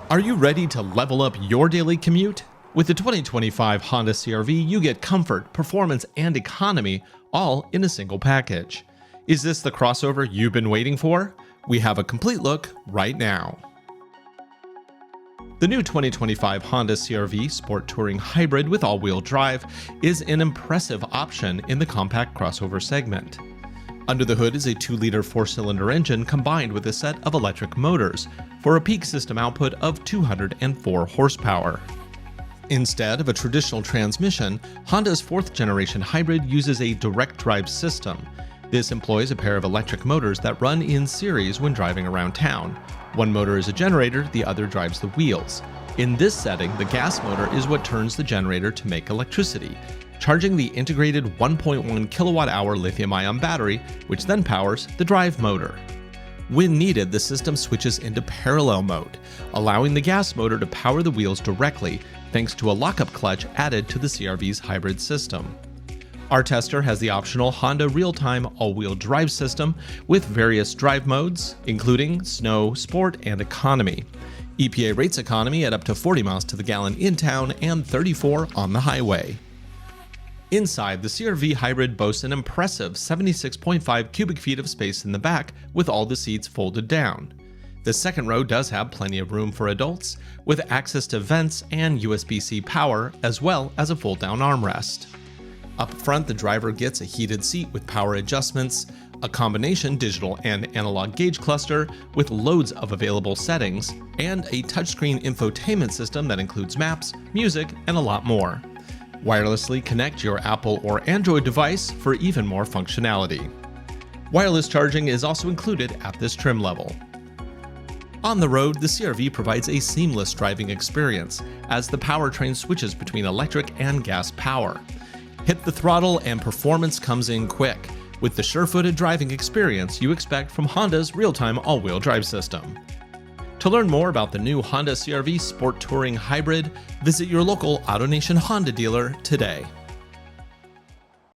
Are you ready to level up your daily commute? With the 2025 Honda CR-V, you get comfort, performance, and economy all in a single package. Is this the crossover you've been waiting for? We have a complete look right now. The new 2025 Honda CR-V Sport Touring Hybrid with all-wheel drive is an impressive option in the compact crossover segment. Under the hood is a 2-liter 4-cylinder engine combined with a set of electric motors for a peak system output of 204 horsepower. Instead of a traditional transmission, Honda's 4th-generation hybrid uses a direct drive system. This employs a pair of electric motors that run in series when driving around town. One motor is a generator, the other drives the wheels. In this setting, the gas motor is what turns the generator to make electricity, charging the integrated 1.1 kilowatt-hour lithium-ion battery, which then powers the drive motor. When needed, the system switches into parallel mode, allowing the gas motor to power the wheels directly thanks to a lockup clutch added to the CR-V's hybrid system. Our tester has the optional Honda real-time all-wheel drive system with various drive modes, including Snow, Sport, and Economy. EPA rates economy at up to 40 miles to the gallon in town and 34 on the highway. Inside, the CR-V Hybrid boasts an impressive 76.5 cubic feet of space in the back with all the seats folded down. The second row does have plenty of room for adults, with access to vents and USB-C power, as well as a fold-down armrest. Up front, the driver gets a heated seat with power adjustments, a combination digital and analog gauge cluster with loads of available settings, and a touchscreen infotainment system that includes maps, music, and a lot more. Wirelessly connect your Apple or Android device for even more functionality. Wireless charging is also included at this trim level. On the road, the CR-V provides a seamless driving experience as the powertrain switches between electric and gas power. Hit the throttle and performance comes in quick, with the sure-footed driving experience you expect from Honda's real-time all-wheel drive system. To learn more about the new Honda CR-V Sport Touring Hybrid, visit your local AutoNation Honda dealer today.